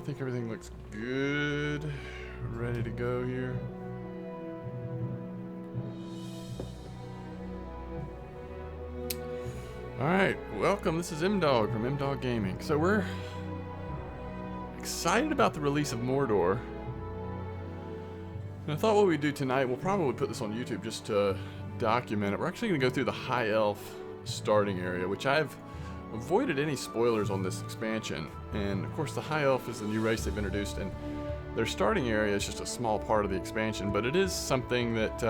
think everything looks good. Ready to go here. Alright, welcome. This is M-Dog from M-Dog Gaming. So we're excited about the release of Mordor. And I thought what we'd do tonight, we'll probably put this on YouTube just to document it. We're actually going to go through the High Elf starting area, which I've avoided any spoilers on this expansion. And of course the High Elf is the new race they've introduced, and their starting area is just a small part of the expansion, but it is something that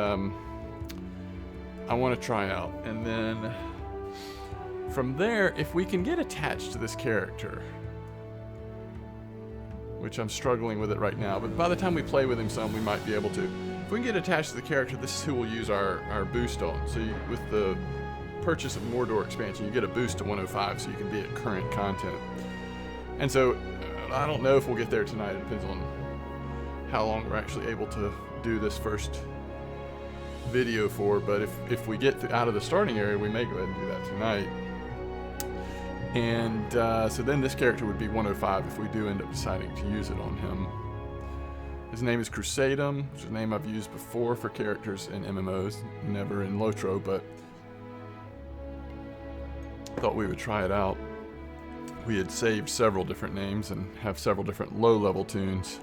I want to try out. And then from there, if we can get attached to this character, which I'm struggling with it right now, but by the time we play with him some, we might be able to. If we can get attached to the character, this is who we'll use our boost on. So with the purchase of Mordor expansion, you get a boost to 105, so you can be at current content. And so, I don't know if we'll get there tonight. It depends on how long we're actually able to do this first video for, but if we get out of the starting area, we may go ahead and do that tonight. And so then this character would be 105 if we do end up deciding to use it on him. His name is Crusadum, which is a name I've used before for characters in MMOs, never in LOTRO, but thought we would try it out. We had saved several different names and have several different low-level tunes.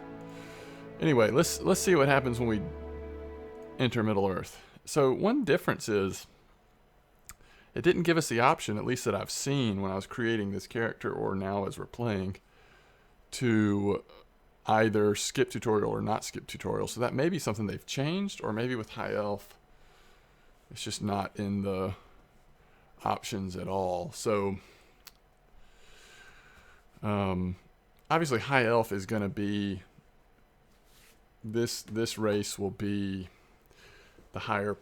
Anyway, let's see what happens when we enter Middle-earth. So one difference is it didn't give us the option, at least that I've seen when I was creating this character or now as we're playing, to either skip tutorial or not skip tutorial. So that may be something they've changed, or maybe with High Elf it's just not in the options at all. So obviously High Elf is going to be this race will be the higher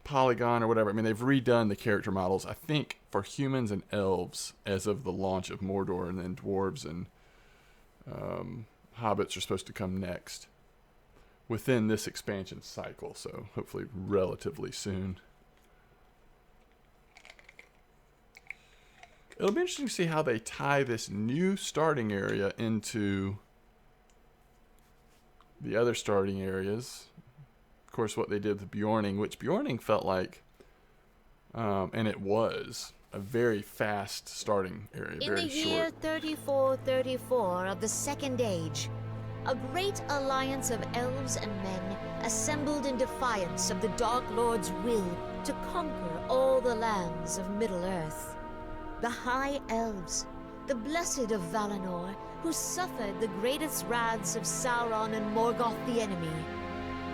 polygon or whatever. I mean, they've redone the character models, I think, for humans and elves as of the launch of Mordor, and then dwarves and hobbits are supposed to come next within this expansion cycle, so hopefully relatively soon. It'll be interesting to see how they tie this new starting area into the other starting areas. Of course, what they did with Bjorning, which Bjorning felt like, and it was, a very fast starting area, very short. In the year 3434 of the Second Age, a great alliance of elves and men assembled in defiance of the Dark Lord's will to conquer all the lands of Middle-earth. The High Elves, the Blessed of Valinor, who suffered the greatest wraths of Sauron and Morgoth the enemy,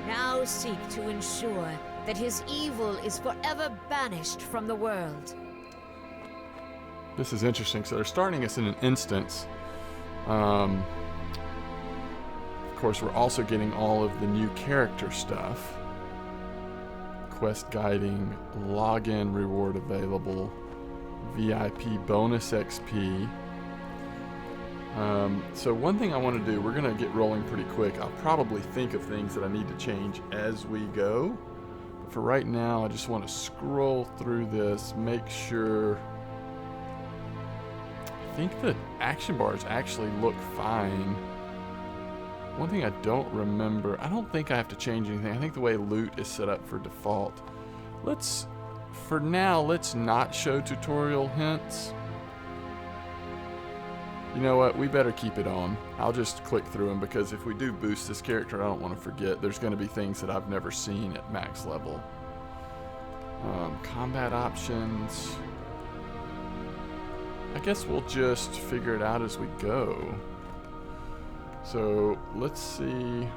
now seek to ensure that his evil is forever banished from the world. This is interesting. So they're starting us in an instance. Of course, we're also getting all of the new character stuff. Quest guiding, login reward available, VIP bonus XP. So one thing I want to do, we're going to get rolling pretty quick. I'll probably think of things that I need to change as we go. But for right now, I just want to scroll through this, make sure. I think the action bars actually look fine. One thing I don't remember, I don't think I have to change anything. I think the way loot is set up for default. For now, let's not show tutorial hints. You know what? We better keep it on. I'll just click through them, because if we do boost this character, I don't want to forget. There's going to be things that I've never seen at max level. Combat options. I guess we'll just figure it out as we go. So let's see.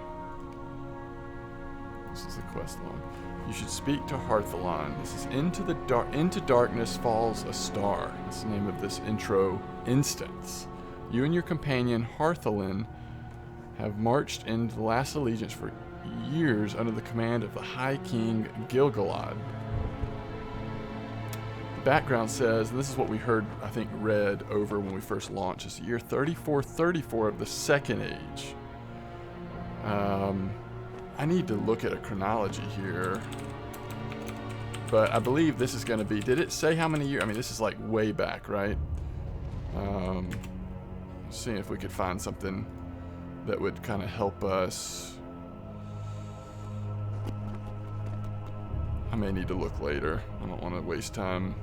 This is the quest log. You should speak to Harthalon. This is into darkness falls a star. That's the name of this intro instance. You and your companion Harthalon have marched into the last allegiance for years under the command of the High King Gil-galad. The background says, and this is what we heard, I think, read over when we first launched, it's the year 3434 of the Second Age. I need to look at a chronology here, but I believe this is going to be, did it say how many years? I mean, this is like way back, right? Seeing if we could find something that would kind of help us. I may need to look later. I don't want to waste time.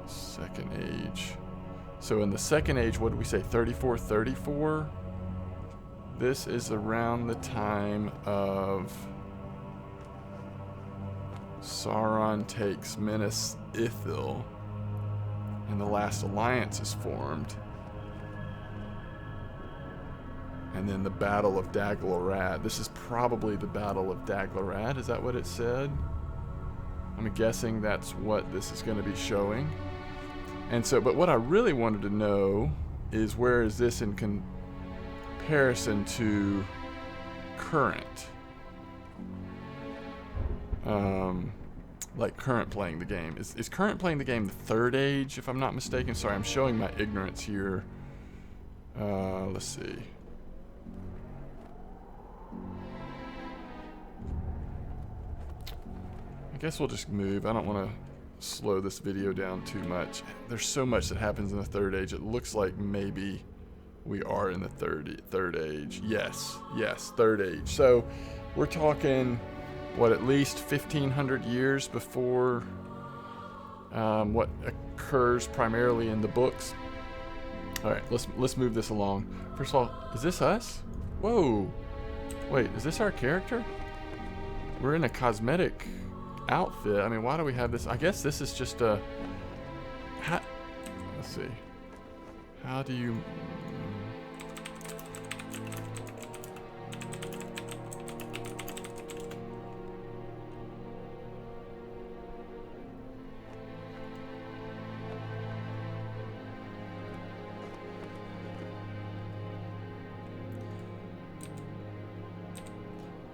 Second age. So in the second age, what did we say? 3434? This is around the time of Sauron takes Minas Ithil, and the last alliance is formed. And then the Battle of Daglarad. This is probably the Battle of Daglarad. Is that what it said? I'm guessing that's what this is going to be showing. And so, but what I really wanted to know is, where is this in comparison to current? Like current playing the game. Is current playing the game the third age, if I'm not mistaken? Sorry, I'm showing my ignorance here. Let's see. I guess we'll just move. I don't want to slow this video down too much. There's so much that happens in the third age. It looks like maybe we are in the third age. Yes, third age. So we're talking, what, at least 1,500 years before what occurs primarily in the books. All right, let's move this along. First of all, is this us? Whoa, wait, is this our character? We're in a cosmetic outfit. I mean, why do we have this? I guess this is just a... let's see. How do you...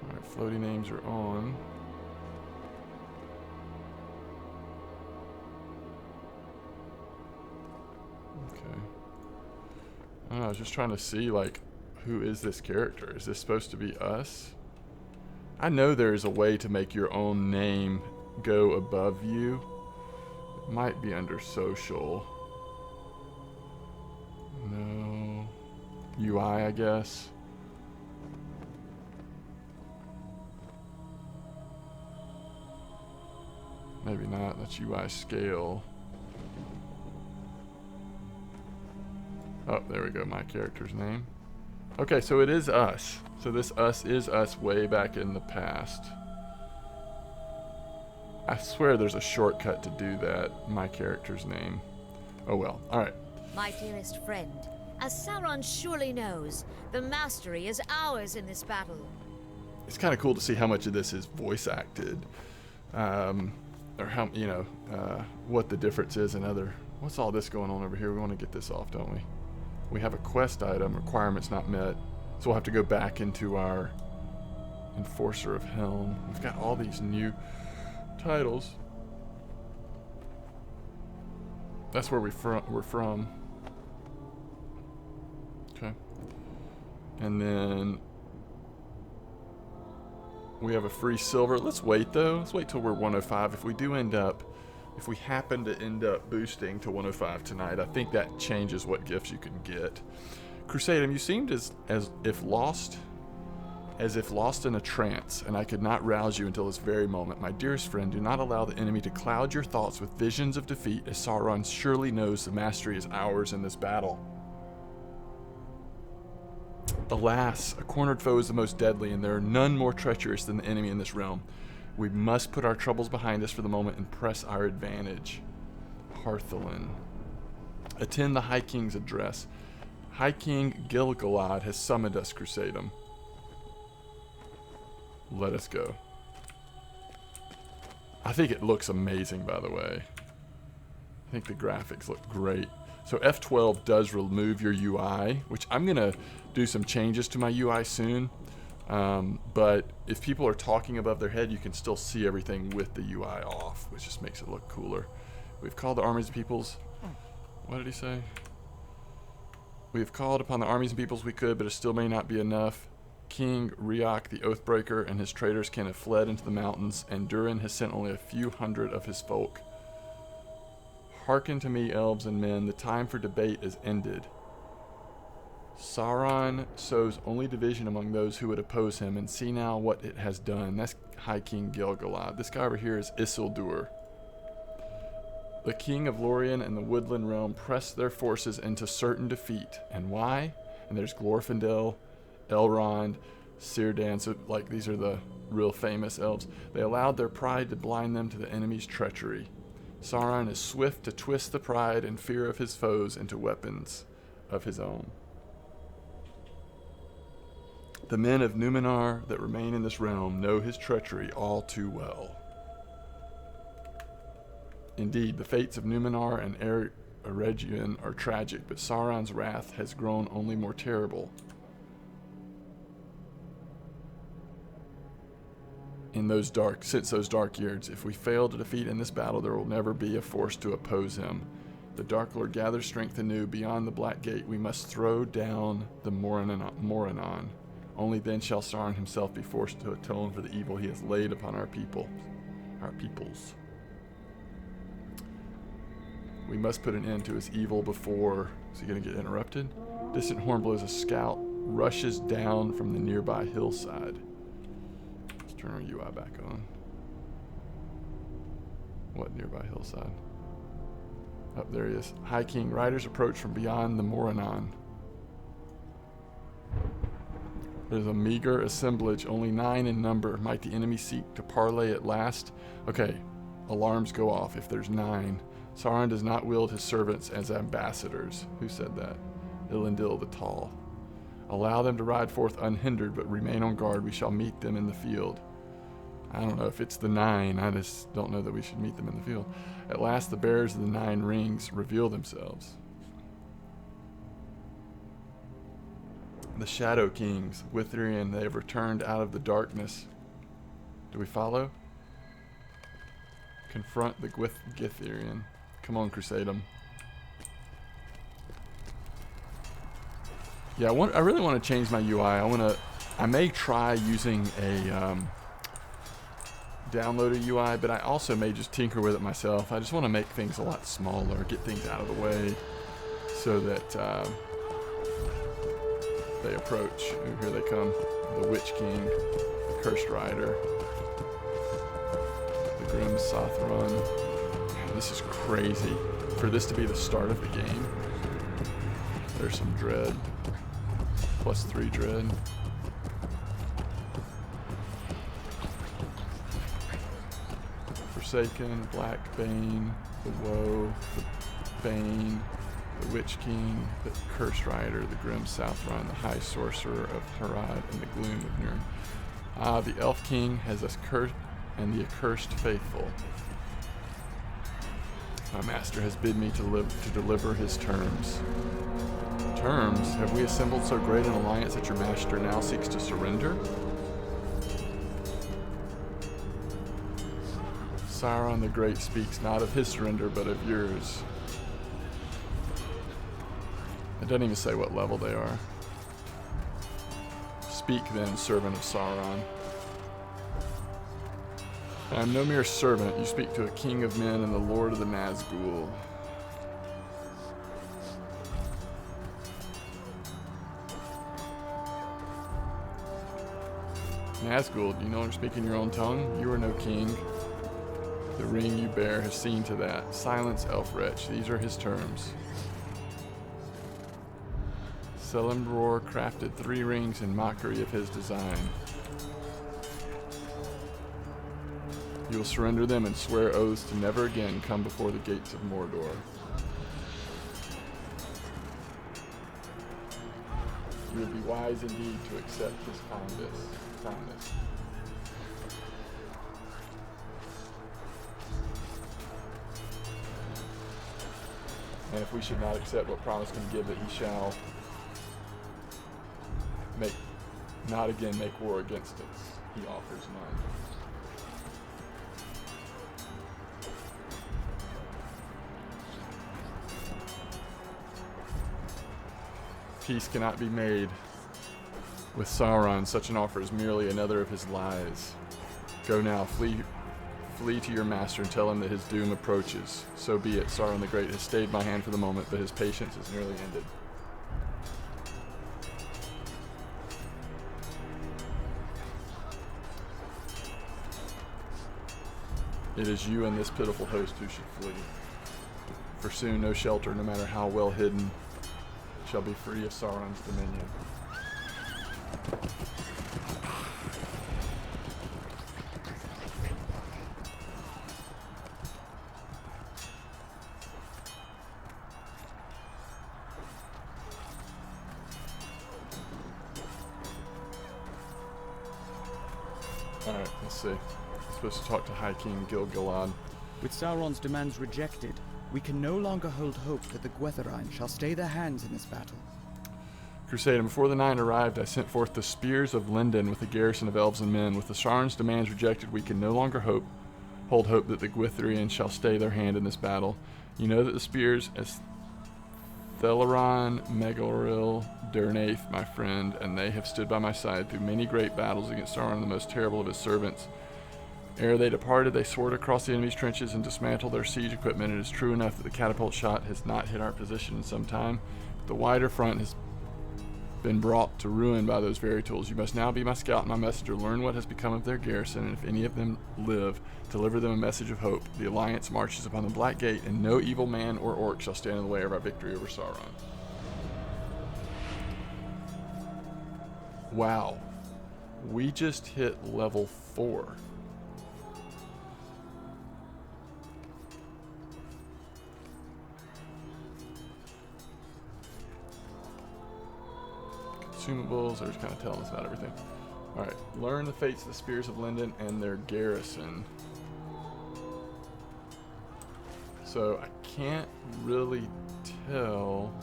Alright, floating names are on. I was just trying to see, like, who is this character? Is this supposed to be us? I know there's a way to make your own name go above you. It might be under social. No. UI, I guess. Maybe not. That's UI scale. Oh, there we go, my character's name. Okay, so it is us. So this us is us way back in the past. I swear there's a shortcut to do that, my character's name. Oh well, alright. My dearest friend, as Sauron surely knows, the mastery is ours in this battle. It's kind of cool to see how much of this is voice acted. Or how, you know, what the difference is in other... What's all this going on over here? We want to get this off, don't we? We have a quest item, requirements not met. So we'll have to go back into our Enforcer of Helm. We've got all these new titles. That's where we're from. Okay. And then we have a free silver. Let's wait though. Let's wait till we're 105. If we happen to end up boosting to 105 tonight, I think that changes what gifts you can get. Crusadum, you seemed as if lost in a trance, and I could not rouse you until this very moment. My dearest friend, do not allow the enemy to cloud your thoughts with visions of defeat, as Sauron surely knows the mastery is ours in this battle. Alas, a cornered foe is the most deadly, and there are none more treacherous than the enemy in this realm. We must put our troubles behind us for the moment and press our advantage. Harthalin. Attend the High King's address. High King Gil-galad has summoned us, Crusadum. Let us go. I think it looks amazing, by the way. I think the graphics look great. So F12 does remove your UI, which I'm going to do some changes to my UI soon. But if people are talking above their head, you can still see everything with the UI off, which just makes it look cooler. We've called the armies and peoples. What did he say? We have called upon the armies and peoples we could, but it still may not be enough. King Riok the Oathbreaker and his traitors can have fled into the mountains, and Durin has sent only a few hundred of his folk. Hearken to me, elves and men, the time for debate is ended. Sauron sows only division among those who would oppose him, and see now what it has done. That's High King Gil-galad. This guy over here is Isildur. The king of Lorien and the Woodland Realm pressed their forces into certain defeat. And why? And there's Glorfindel, Elrond, Círdan, so like these are the real famous elves. They allowed their pride to blind them to the enemy's treachery. Sauron is swift to twist the pride and fear of his foes into weapons of his own. The men of Numenor that remain in this realm know his treachery all too well. Indeed, the fates of Numenor and Eregion are tragic, but Sauron's wrath has grown only more terrible. Since those dark years, if we fail to defeat in this battle, there will never be a force to oppose him. The Dark Lord gathers strength anew. Beyond the Black Gate, we must throw down the Morannon. Only then shall Sauron himself be forced to atone for the evil he has laid upon our peoples. We must put an end to his evil before... Is he going to get interrupted? Distant horn blows. A scout rushes down from the nearby hillside. Let's turn our UI back on. What nearby hillside? Up there he is. High King, riders approach from beyond the Morannon. There's a meager assemblage, only 9 in number. Might the enemy seek to parley at last? Okay, alarms go off if there's 9. Sauron does not wield his servants as ambassadors. Who said that? Elendil the Tall. Allow them to ride forth unhindered, but remain on guard. We shall meet them in the field. I don't know if it's the 9. I just don't know that we should meet them in the field. At last, the bearers of the 9 rings reveal themselves. The Shadow Kings, Witherian, they have returned out of the darkness. Do we follow? Confront the Githerian. Come on, crusade them. Yeah, I really want to change my UI. I may try using a downloaded UI, but I also may just tinker with it myself. I just want to make things a lot smaller, get things out of the way, so that they approach. Ooh, here they come. The Witch King, the Cursed Rider, the Grim Sothron. Man, this is crazy. For this to be the start of the game. There's some dread. +3 dread. Forsaken, Black Bane, the Woe, the Bane, the Witch King, the Cursed Rider, the Grim Sothron, the High Sorcerer of Harad, and the Gloom of Nirn. The Elf King has us cursed, and the Accursed Faithful. My master has bid me to deliver his terms. Terms? Have we assembled so great an alliance that your master now seeks to surrender? Sauron the Great speaks not of his surrender, but of yours. It doesn't even say what level they are. Speak then, servant of Sauron. I am no mere servant. You speak to a king of men and the lord of the Nazgul. Nazgul, do you know I'm speaking your own tongue? You are no king. The ring you bear has seen to that. Silence, elf wretch. These are his terms. Celebrimbor crafted 3 rings in mockery of his design. You will surrender them and swear oaths to never again come before the gates of Mordor. You would be wise indeed to accept his kindness. And if we should not accept what promise can give, that he shall not again make war against us. He offers none. Peace cannot be made with Sauron. Such an offer is merely another of his lies. Go now, flee flee to your master and tell him that his doom approaches. So be it. Sauron the Great has stayed my hand for the moment, but his patience is nearly ended. It is you and this pitiful host who should flee. For soon no shelter, no matter how well hidden, shall be free of Sauron's dominion. Alright, let's see. I'm supposed to talk to High King Gil-galad. With Sauron's demands rejected, we can no longer hold hope that the Gwythrine shall stay their hands in this battle. Crusade, and before the night arrived, I sent forth the spears of Lindon with a garrison of elves and men. With the Sauron's demands rejected, we can no longer hold hope that the Gwythrine shall stay their hand in this battle. You know that the spears as Theleron, Megaloril, Durnaith, my friend, and they have stood by my side through many great battles against Sauron, the most terrible of his servants. Ere they departed, they soared across the enemy's trenches and dismantled their siege equipment. It is true enough that the catapult shot has not hit our position in some time, but the wider front has been brought to ruin by those very tools. You must now be my scout and my messenger. Learn what has become of their garrison, and if any of them live, deliver them a message of hope. The Alliance marches upon the Black Gate, and no evil man or orc shall stand in the way of our victory over Sauron. Wow. We just hit level 4. Consumables, they're just kind of telling us about everything. Alright, learn the fates of the Spears of Lindon and their garrison. So I can't really tell.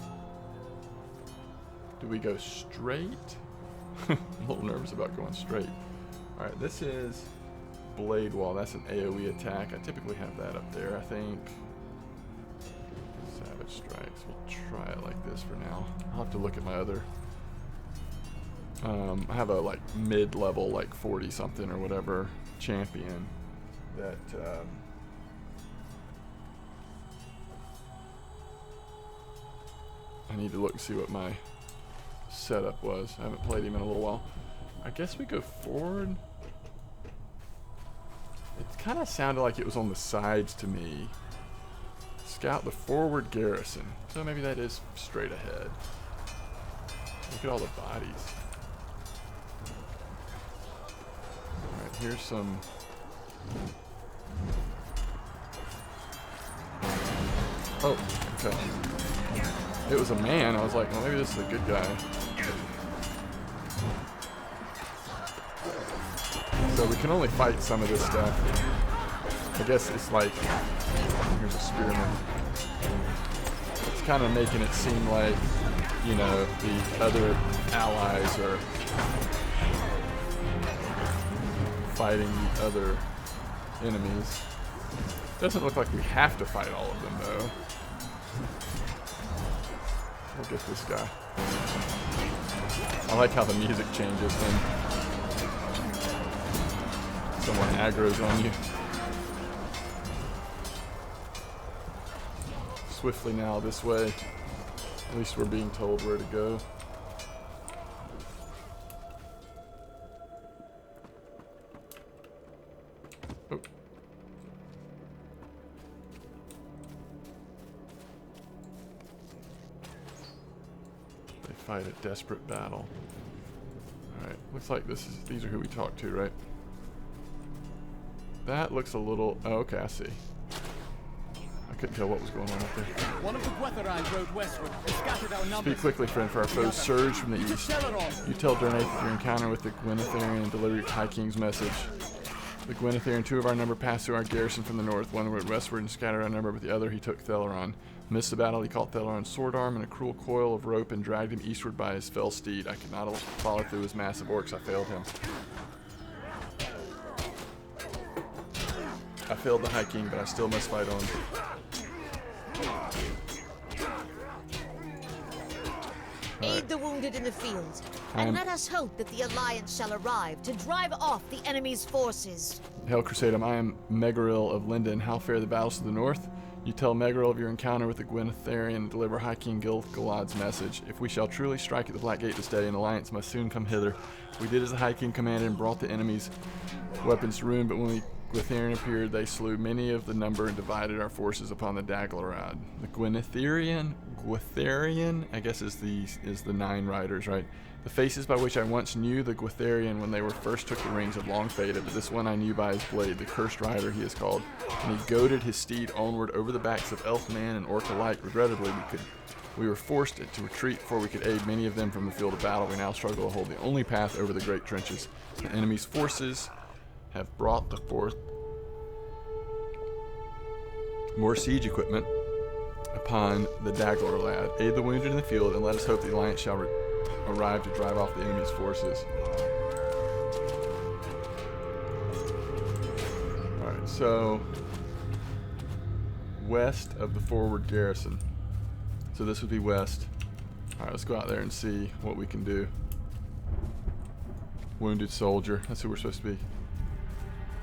Do we go straight? I'm a little nervous about going straight. Alright, this is Blade Wall. That's an AoE attack. I typically have that up there, I think. Savage Strikes. We'll try it like this for now. I'll have to look at my other. I have a like mid-level, like 40 something or whatever champion that I need to look and see what my setup was. I haven't played him in a little while. I guess we go forward. It kind of sounded like it was on the sides to me. Scout the forward garrison. So maybe that is straight ahead. Look at all the bodies. Alright, here's some. Oh, okay. It was a man. I was like, well, maybe this is a good guy. So we can only fight some of this stuff. I guess it's like, here's a spearman. It's kind of making it seem like, you know, the other allies are fighting the other enemies. Doesn't look like we have to fight all of them, though. We'll get this guy. I like how the music changes when someone aggro's on you. Swiftly now this way. At least we're being told where to go. Oh. They fight a desperate battle. Alright, looks like these are who we talked to, right? That looks a little... Oh, okay, I see. I couldn't tell what was going on up there. One of the Gwythrine rode westward and scattered our numbers. Speak quickly, friend, for our foes surge from the east. You tell Durnaith of your encounter with the Gwythrine and deliver your High King's message. The Gwythrine, 2 of our number, passed through our garrison from the north. One went westward and scattered our number, but the other he took Theleron. Amidst the battle, he caught Theleron's sword arm and a cruel coil of rope and dragged him eastward by his fell steed. I could not follow through his massive orcs. I failed him. I failed the High King, but I still must fight on. Aid the wounded in the field. And let us hope that the Alliance shall arrive to drive off the enemy's forces. Hail Crusadum, I am Megaril of Linden. How fare the battles to the north? You tell Megaril of your encounter with the Gwytherian and deliver High King Gilgalad's message. If we shall truly strike at the Black Gate this day, an alliance must soon come hither. We did as the High King commanded and brought the enemy's weapons to ruin, but when the Gwytherian appeared, they slew many of the number and divided our forces upon the Daglarad. The Gwytherian, I guess is the 9 riders, right? The faces by which I once knew the Gwytherian when they were first took the rings have long faded, but this one I knew by his blade, the cursed rider he is called, and he goaded his steed onward over the backs of elf man and orc alike. Regrettably, we were forced to retreat before we could aid many of them from the field of battle. We now struggle to hold the only path over the great trenches. The enemy's forces have brought forth more siege equipment upon the Daglarad. Aid the wounded in the field, and let us hope the alliance shall arrive to drive off the enemy's forces. Alright, so west of the forward garrison. So this would be west. Alright, let's go out there and see what we can do. Wounded soldier. That's who we're supposed to be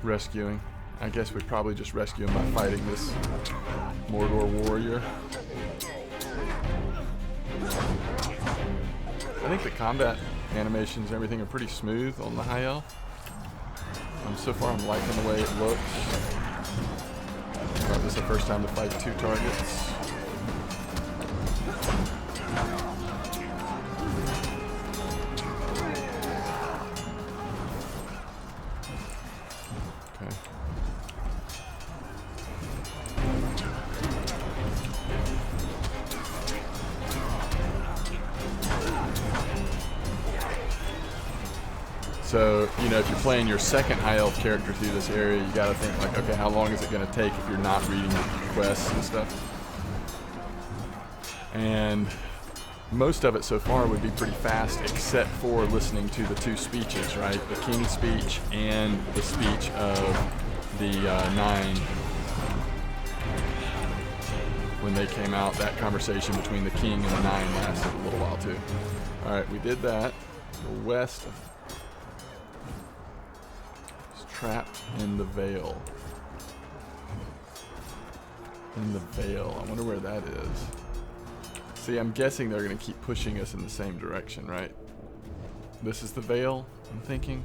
rescuing. I guess we'd probably just rescue him by fighting this Mordor warrior. I think the combat animations and everything are pretty smooth on the High Elf. So far I'm liking the way it looks. This is the first time to fight 2 targets. Okay. So, you know, if you're playing your second High Elf character through this area, you gotta think like, okay, how long is it gonna take if you're not reading the quests and stuff? And most of it so far would be pretty fast, except for listening to the 2 speeches, right? The King's speech and the speech of the 9. When they came out, that conversation between the King and the 9 lasted a little while too. Alright, we did that. The west of trapped in the Vale. In the Vale. I wonder where that is. See, I'm guessing they're going to keep pushing us in the same direction, right? This is the Vale, I'm thinking.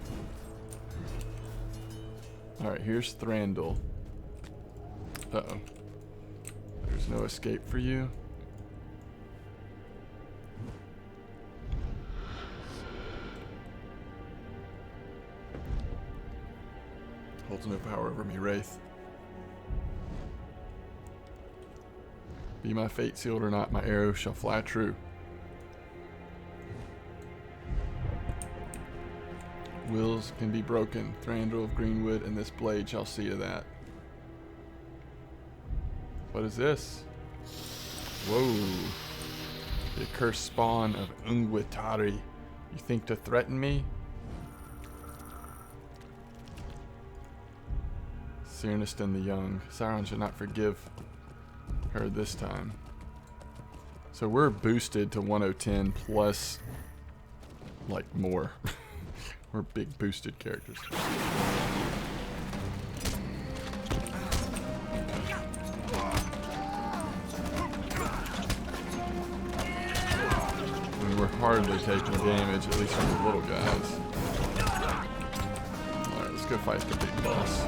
Alright, here's Thranduil. Uh-oh. There's no escape for you. Holds no power over me, Wraith. Be my fate sealed or not, my arrow shall fly true. Wills can be broken. Thranduil of Greenwood, and this blade shall see to that. What is this? Whoa. The accursed spawn of Ungwitari. You think to threaten me? Cyrniston the Young. Sauron should not forgive her this time. So we're boosted to 1010 plus, like, more. We're big boosted characters. I mean, we're hardly taking damage, at least from the little guys. Alright, let's go fight the big boss.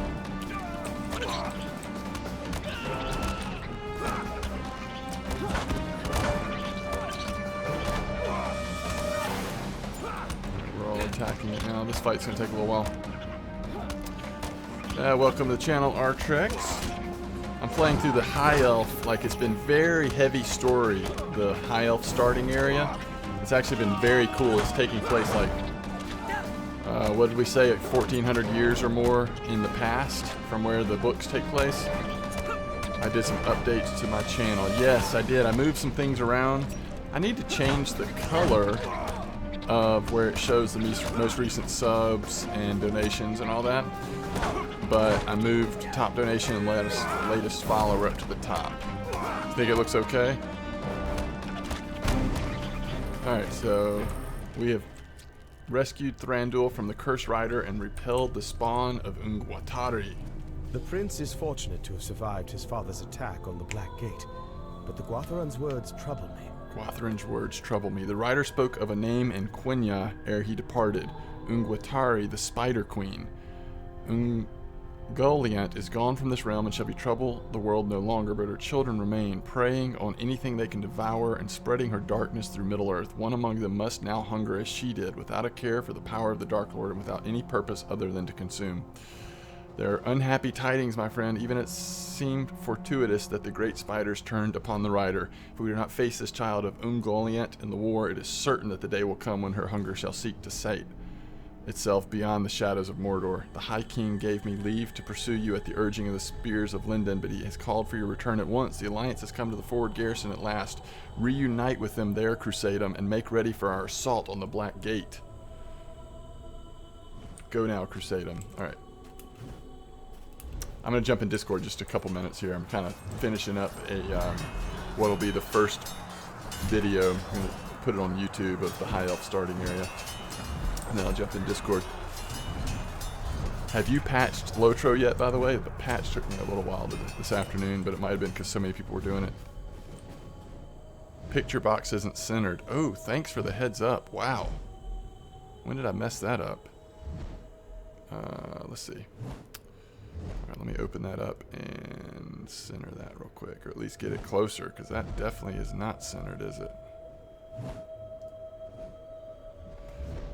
Attacking it now. This fight's gonna take a little while. Welcome to the channel, Artrex. I'm playing through the High Elf. Like, it's been very heavy story. The High Elf starting area. It's actually been very cool. It's taking place like, what did we say, like 1400 years or more in the past from where the books take place. I did some updates to my channel. Yes, I did. I moved some things around. I need to change the color of where it shows the most recent subs and donations and all that. But I moved top donation and latest follower up to the top. Think it looks okay? Alright, so we have rescued Thranduil from the Curse Rider and repelled the spawn of Ungwatari. The prince is fortunate to have survived his father's attack on the Black Gate, but the Gwathran's words trouble me. Gwathran's words trouble me. The rider spoke of a name in Quenya ere he departed, Ungwatari, the Spider Queen. Ungoliant is gone from this realm and shall be trouble the world no longer, but her children remain, preying on anything they can devour and spreading her darkness through Middle-earth. One among them must now hunger as she did, without a care for the power of the Dark Lord and without any purpose other than to consume. There are unhappy tidings, my friend. Even it seemed fortuitous that the great spiders turned upon the rider. If we do not face this child of Ungoliant in the war, it is certain that the day will come when her hunger shall seek to sate itself beyond the shadows of Mordor. The High King gave me leave to pursue you at the urging of the Spears of Linden, but he has called for your return at once. The Alliance has come to the forward garrison at last. Reunite with them there, Crusadum, and make ready for our assault on the Black Gate. Go now, Crusadum. Alright. I'm going to jump in Discord just a couple minutes here. I'm kind of finishing up a what'll be the first video. I'm going to put it on YouTube of the High Elf starting area. And then I'll jump in Discord. Have you patched LOTRO yet, by the way? The patch took me a little while this afternoon, but it might have been because so many people were doing it. Picture box isn't centered. Oh, thanks for the heads up. Wow. When did I mess that up? Let's see. Alright, let me open that up and center that real quick, or at least get it closer, because that definitely is not centered, is it?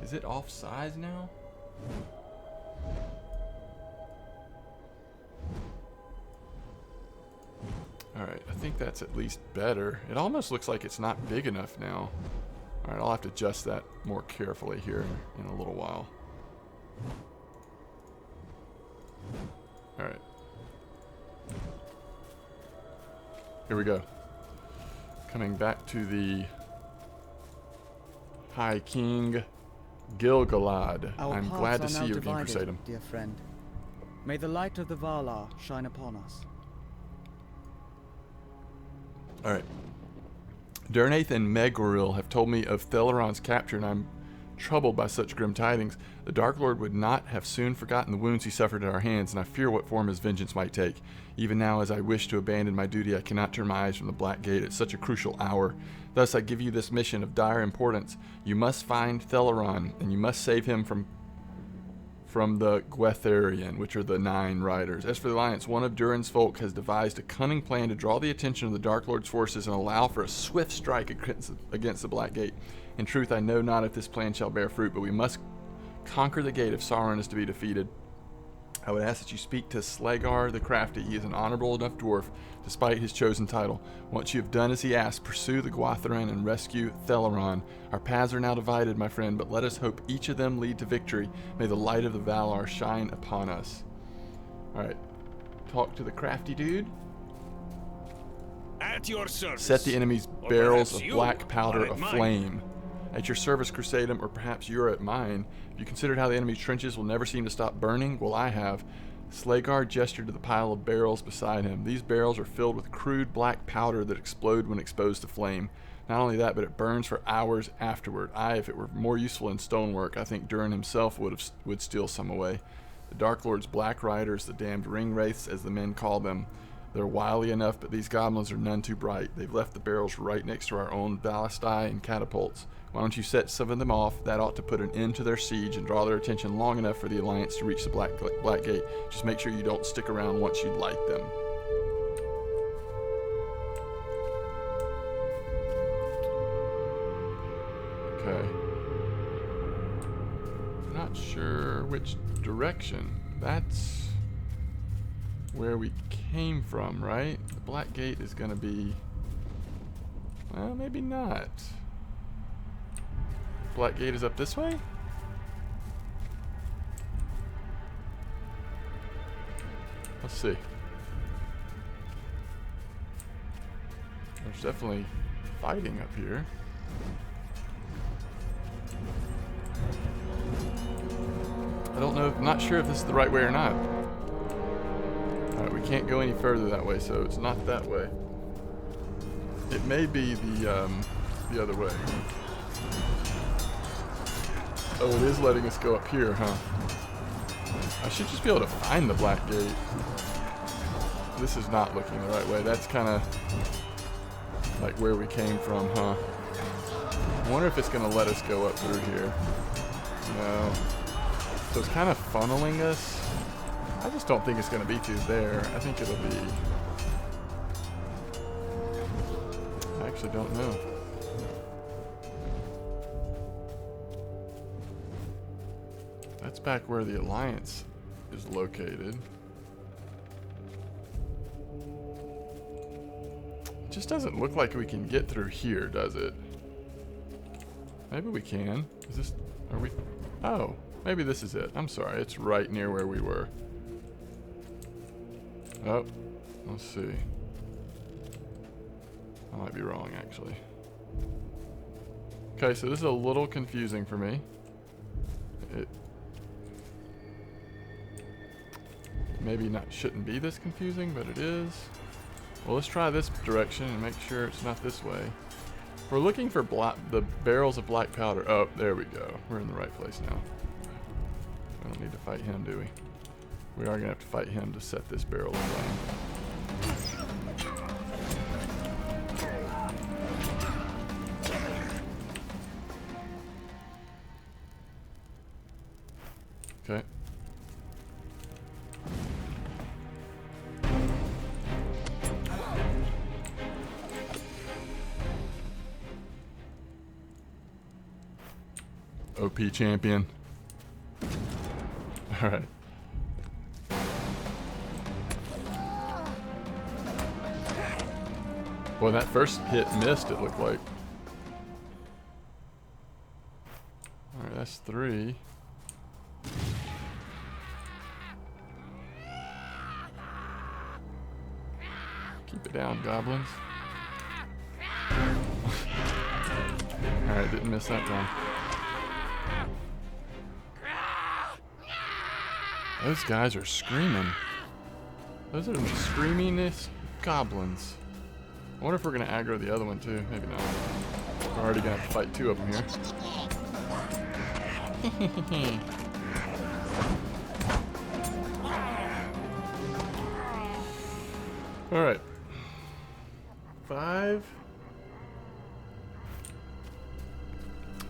Is it off size now? Alright, I think that's at least better. It almost looks like it's not big enough now. Alright, I'll have to adjust that more carefully here in a little while. Alright. Here we go. Coming back to the High King Gil-galad. I'm glad to see you again, Crusadum. Dear friend. May the light of the Valar shine upon us. Alright. Durnaith and Megoril have told me of Theleron's capture, and I'm troubled by such grim tidings. The Dark Lord would not have soon forgotten the wounds he suffered at our hands, and I fear what form his vengeance might take. Even now, as I wish to abandon my duty, I cannot turn my eyes from the Black Gate at such a crucial hour. Thus, I give you this mission of dire importance. You must find Theleron, and you must save him from the Gwatharian, which are the 9 riders. As for the Alliance, one of Durin's folk has devised a cunning plan to draw the attention of the Dark Lord's forces and allow for a swift strike against the Black Gate. In truth, I know not if this plan shall bear fruit, but we must conquer the gate if Sauron is to be defeated. I would ask that you speak to Slagar the Crafty. He is an honorable enough dwarf, despite his chosen title. Once you have done as he asked, pursue the Gwathran and rescue Theleron. Our paths are now divided, my friend, but let us hope each of them lead to victory. May the light of the Valar shine upon us. Alright. Talk to the crafty dude. At your service. Set the enemy's Or barrels of perhaps you black powder are at aflame. At your service, Crusadum, or perhaps you're at mine. Have you considered how the enemy's trenches will never seem to stop burning? Well, I have. Slagar gestured to the pile of barrels beside him. These barrels are filled with crude black powder that explode when exposed to flame. Not only that, but it burns for hours afterward. If it were more useful in stonework, I think Durin himself would steal some away. The Dark Lord's Black Riders, the damned ring wraiths, as the men call them. They're wily enough, but these goblins are none too bright. They've left the barrels right next to our own ballistae and catapults. Why don't you set some of them off? That ought to put an end to their siege and draw their attention long enough for the Alliance to reach the Black Gate. Just make sure you don't stick around once you light them. Okay. Not sure which direction. That's where we came from, right? The Black Gate is going to be... Well, maybe not. Black Gate is up this way? Let's see. There's definitely fighting up here. I don't know, I'm not sure if this is the right way or not. Alright, we can't go any further that way, so it's not that way. It may be the other way. Oh, it is letting us go up here, huh? I should just be able to find the Black Gate. This is not looking the right way. That's kind of like where we came from, huh? I wonder if it's going to let us go up through here. No. So it's kind of funneling us. I just don't think it's going to be through there. I think it'll be... I actually don't know. That's back where the Alliance is located. It just doesn't look like we can get through here, does it? Maybe we can. Is this... Are we... Oh, maybe this is it. I'm sorry. It's right near where we were. Oh, let's see. I might be wrong, actually. Okay, so this is a little confusing for me. It maybe not shouldn't be this confusing, but it is. Well, let's try this direction and make sure it's not this way. We're looking for the barrels of black powder. Oh, there we go. We're in the right place now. We don't need to fight him, do we? We are going to have to fight him to set this barrel in flame. Okay. OP champion. Alright. Boy, that first hit missed, it looked like. Alright, that's 3. Keep it down, goblins. Alright, didn't miss that time. Those guys are screaming. Those are the screamingest goblins. I wonder if we're going to aggro the other one too. Maybe not. We're already going to have to fight 2 of them here. Alright. 5.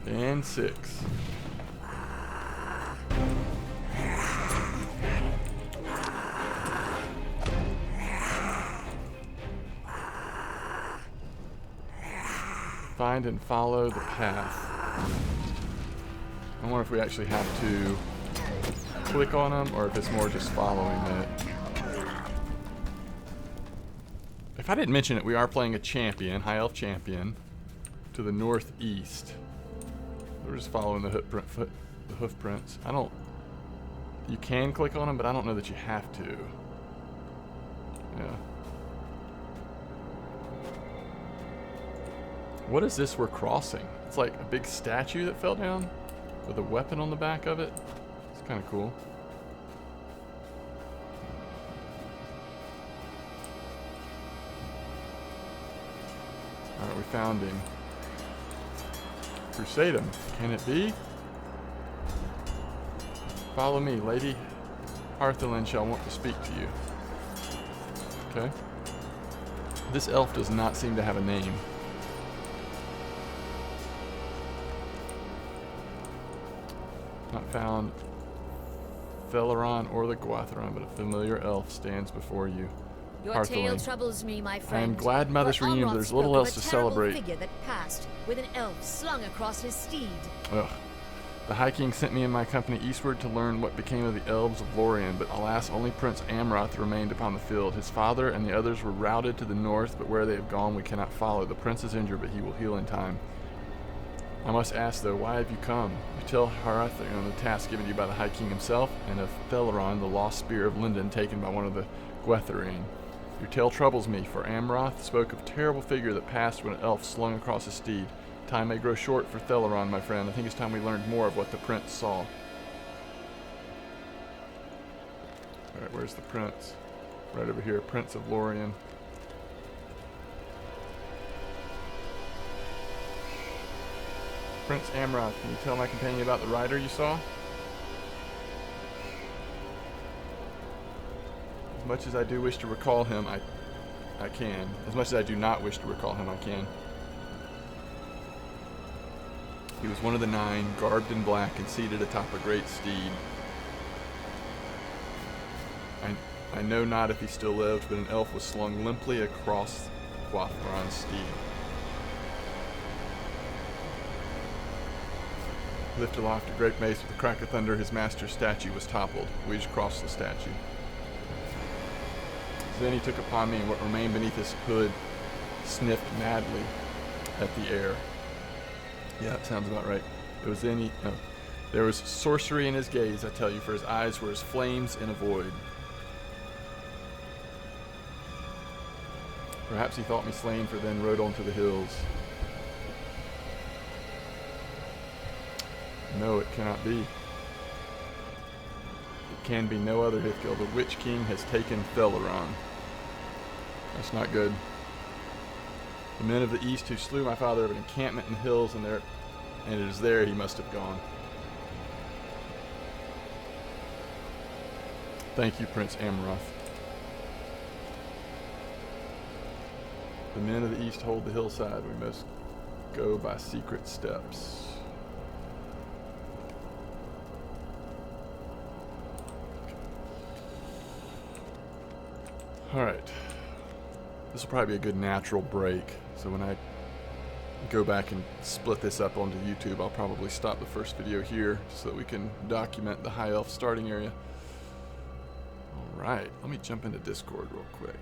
And 6. Find and follow the path. I wonder if we actually have to click on them or if it's more just following it. If I didn't mention it, we are playing a champion, high elf champion, to the northeast. We're just following the hoof prints. I don't... You can click on them, but I don't know that you have to. Yeah. What is this we're crossing? It's like a big statue that fell down with a weapon on the back of it. It's kind of cool. Alright, we found him. Crusade him. Can it be? Follow me, Lady Arthelin shall want to speak to you. Okay. This elf does not seem to have a name. Not found Theleron or the Guatheron, but a familiar elf stands before you. Your tale troubles me, my friend. I am glad by this reunion, but there's little else to celebrate. Figure that passed with an elf slung across his steed. Ugh. The High King sent me and my company eastward to learn what became of the elves of Lorien, but alas, only Prince Amroth remained upon the field. His father and the others were routed to the north, but where they have gone we cannot follow. The prince is injured, but he will heal in time. I must ask, though, why have you come? You tell Harathon the task given you by the High King himself, and of Theleron, the lost spear of Linden taken by one of the Guetherine. Your tale troubles me, for Amroth spoke of a terrible figure that passed when an elf slung across a steed. Time may grow short for Theleron, my friend. I think it's time we learned more of what the prince saw. Alright, where's the prince? Right over here, Prince of Lorien. Prince Amroth, can you tell my companion about the rider you saw? As much as I do wish to recall him, I can. As much as I do not wish to recall him, I can. He was one of the 9, garbed in black and seated atop a great steed. I know not if he still lived, but an elf was slung limply across Gwathron's steed. Lifted aloft a great mace with a crack of thunder, his master's statue was toppled. We just crossed the statue. Then he took upon me, and what remained beneath his hood sniffed madly at the air. Yeah, that sounds about right. It was then there was sorcery in his gaze, I tell you, for his eyes were as flames in a void. Perhaps he thought me slain, for then rode on to the hills. No, it cannot be. It can be no other Hithgil. The Witch King has taken Theleron. That's not good. The men of the east who slew my father have an encampment in the hills, and it is there he must have gone. Thank you, Prince Amroth. The men of the east hold the hillside. We must go by secret steps. Alright. This will probably be a good natural break. So when I go back and split this up onto YouTube, I'll probably stop the first video here so that we can document the High Elf starting area. Alright, let me jump into Discord real quick.